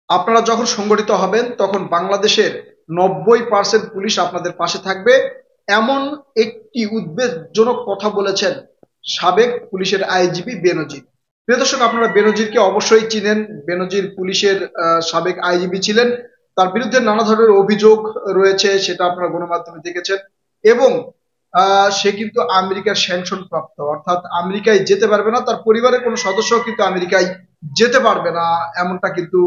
আপনারা যখন সংগঠিত হবেন তখন বাংলাদেশের 90% পুলিশ আপনাদের পাশে থাকবে, এমন একটি উদ্বেগজনক কথা বলেছেন সাবেক পুলিশের আইজিপি বেনজির। প্রিয় দর্শক, আপনারা বেনজিরকে অবশ্যই চিনেন। বেনজির পুলিশের সাবেক আইজিপি ছিলেন। তার বিরুদ্ধে নানা ধরনের অভিযোগ রয়েছে, সেটা আপনারা গণমাধ্যমে দেখেছেন। এবং সে কিন্তু আমেরিকার স্যাংশন প্রাপ্ত, অর্থাৎ আমেরিকায় যেতে পারবে না, তার পরিবারের কোনো সদস্য কিন্তু আমেরিকায় যেতে পারবে না, এমনটা কিন্তু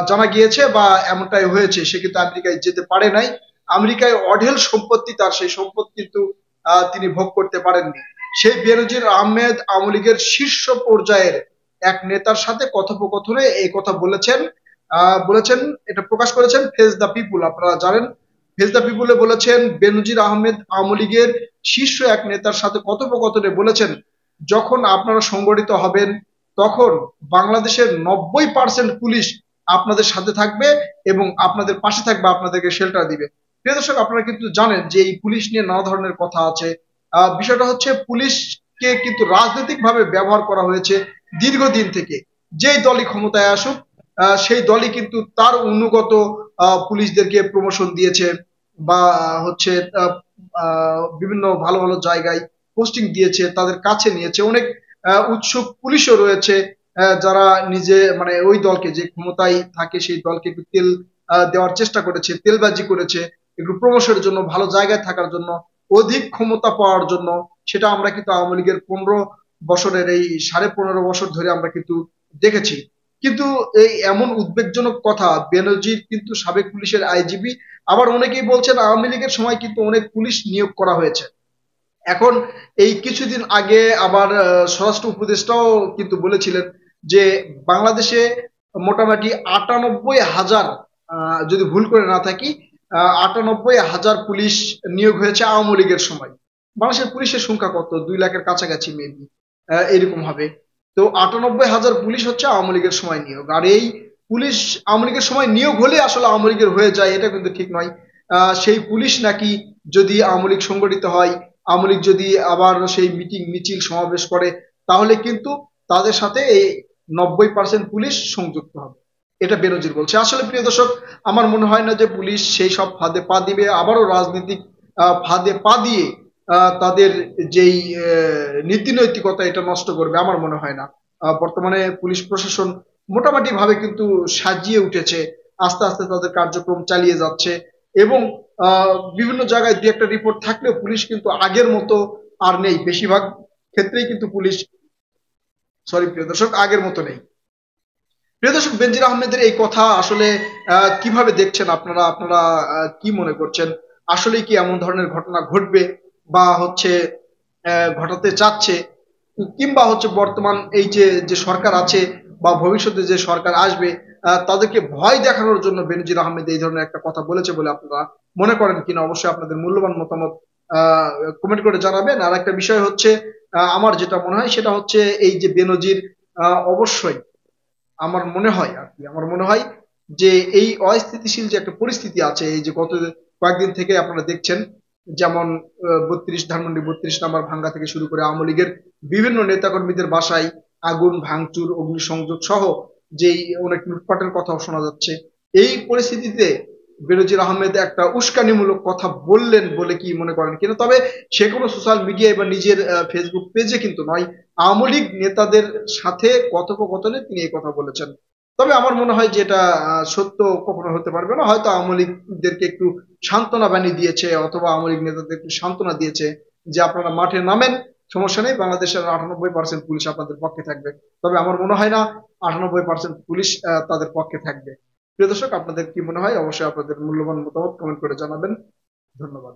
জানা গিয়েছে বা এমনটাই হয়েছে। সে কিন্তু আমেরিকায় যেতে পারে নাই। আমেরিকায় অঢেল সম্পত্তি, তার সেই সম্পত্তি কিন্তু তিনি ভোগ করতে পারেননি। সেই বেনজির আহমেদ আওয়ামী লীগের শীর্ষ পর্যায়ের এক নেতার সাথে কথোপকথনে এই কথা বলেছেন। বলেছেন, এটা প্রকাশ করেছেন ফেস দ্য পিপুল, আপনারা জানেন। ফেস দ্য পিপুলে বলেছেন, বেনজির আহমেদ আওয়ামী লীগের শীর্ষ এক নেতার সাথে কথোপকথনে বলেছেন, যখন আপনারা সংগঠিত হবেন তখন বাংলাদেশের 90% পুলিশ আপনাদের সাথে থাকবে এবং আপনাদের পাশে থাকবে, আপনাদেরকে শেল্টার দিবে। প্রিয় দর্শক, আপনারা কিন্তু জানেন যে এই পুলিশ নিয়ে নানা ধরনের কথা আছে। বিষয়টা হচ্ছে, পুলিশকে কিন্তু রাজনৈতিক ভাবে ব্যবহার করা হয়েছে দীর্ঘদিন থেকে। যেই দলই ক্ষমতায় আসুক সেই দলই কিন্তু তার অনুগত পুলিশদেরকে প্রমোশন দিয়েছে বা হচ্ছে বিভিন্ন ভালো ভালো জায়গায় পোস্টিং দিয়েছে, তাদের কাছে নিয়েছে। অনেক উৎসুক পুলিশও রয়েছে যারা নিজে মানে ওই দলকে, যে ক্ষমতায় থাকে সেই দলকে একটু তেল দেওয়ার চেষ্টা করেছে, তেলবাজি করেছে একটু প্রমোশনের জন্য, ভালো জায়গায় থাকার জন্য, অধিক ক্ষমতা পাওয়ার জন্য। সেটা আমরা কিন্তু আওয়ামী লীগের 15 বছরের এই 15.5 বছর ধরে আমরা কিন্তু দেখেছি। কিন্তু এই এমন উদ্বেগজনক কথা, বেনজির কিন্তু সাবেক পুলিশের আইজিপি। আবার অনেকেই বলছেন আওয়ামী লীগের সময় কিন্তু অনেক পুলিশ নিয়োগ করা হয়েছে। এখন এই কিছুদিন আগে আবার স্বরাষ্ট্র উপদেষ্টাও কিন্তু বলেছিলেন যে বাংলাদেশে মোটামুটি 98,000, যদি ভুল করে না থাকি, 98,000 পুলিশ নিয়োগ হয়েছে আওয়ামী লীগের সময়। বাংলাদেশের পুলিশের সংখ্যা কত? 2 লাখের কাছাকাছি মেবি, এরকম হবে। তো 98,000 পুলিশ হচ্ছে আওয়ামী লীগের সময় নিয়োগ। আর এই পুলিশ আওয়ামী লীগের সময় নিয়োগ হলে আসলে আওয়ামী লীগের হয়ে যায়, এটা কিন্তু ঠিক নয়। সেই পুলিশ নাকি যদি আওয়ামী লীগ সংগঠিত হয়, আওয়ামী লীগ যদি আবার সেই মিটিং মিছিল সমাবেশ করে, তাহলে কিন্তু তাদের সাথে এই 90% পুলিশ সংযুক্ত হবে। এটা বেনজির বলছে। আসলে প্রিয় দর্শক, আমার মনে হয় না যে পুলিশ সেই সব ফাঁদে পা দিবে, আবারও রাজনৈতিক ফাঁদে পা দিয়ে তাদের যেই নীতি নৈতিকতা এটা নষ্ট করবে, আমার মনে হয় না। বর্তমানে পুলিশ প্রশাসন মোটামুটি ভাবে কিন্তু সাজিয়ে উঠেছে, আস্তে আস্তে তাদের কার্যক্রম চালিয়ে যাচ্ছে। এবং বিভিন্ন জায়গায় দু একটা রিপোর্ট থাকলেও পুলিশ কিন্তু আগের মতো আর নেই। বেশিরভাগ ক্ষেত্রেই কিন্তু পুলিশ, সরি প্রিয় দর্শক, আগের মতো নেই। প্রিয় দর্শক, বেনজির আহমেদের এই কথা আসলে কিভাবে দেখছেন আপনারা? আপনারা কি মনে করছেন? আসলেই কি এমন ধরনের ঘটনা ঘটবে বা হচ্ছে ঘটাতে চাচ্ছে? কিংবা হচ্ছে বর্তমান এই যে যে সরকার আছে বা ভবিষ্যতে যে সরকার আসবে, তাদেরকে ভয় দেখানোর জন্য বেনজির আহমেদ এই ধরনের একটা কথা বলেছে বলে আপনারা মনে করেন কিনা? অবশ্যই আপনাদের মূল্যবান মতামত কমেন্ট করে জানাবেন। আর একটা বিষয় হচ্ছে, আমার যেটা মনে হয় সেটা হচ্ছে, এই যে বেনজির অবশ্যই, আমার মনে হয় আর কি, আমার মনে হয় যে এই অস্থিতিশীল যে একটা পরিস্থিতি আছে, এই যে গত কয়েকদিন থেকে আপনারা দেখছেন, যেমন 32 ধানমন্ডি 32 নম্বর ভাঙ্গা থেকে শুরু করে আওয়ামী লীগের বিভিন্ন নেতাকর্মীদের বাসায় আগুন ভাঙচুর অগ্নিসংযোগ সহ যেই অনেক লুটপাটের কথাও শোনা যাচ্ছে। এই পরিস্থিতিতে বেনজির আহমেদ একটা উস্কানিমূলক কথা বললেন বলে কি মনে করেন কিনা? তবে সে কোনো সোশ্যাল মিডিয়ায় বা নিজের ফেসবুক পেজে কিন্তু নয়, আওয়ামী লীগ নেতাদের সাথে কথোপকথনে তিনি এই কথা বলেছেন। তবে আমার মনে হয় যে এটা সত্য কখনো হতে পারবে না। হয়তো আওয়ামী লীগদেরকে একটু সান্ত্বনা বাণী দিয়েছে, অথবা আওয়ামী লীগ নেতাদের একটু সান্ত্বনা দিয়েছে যে আপনারা মাঠে নামেন, সমস্যা নেই, বাংলাদেশের 98% পুলিশ আপনাদের পক্ষে থাকবে। তবে আমার মনে হয় না 98% পুলিশ তাদের পক্ষে থাকবে। প্রিয় দর্শক, আপনাদের কি মনে হয়? অবশ্যই আপনাদের মূল্যবান মতামত কমেন্ট করে জানাবেন। ধন্যবাদ।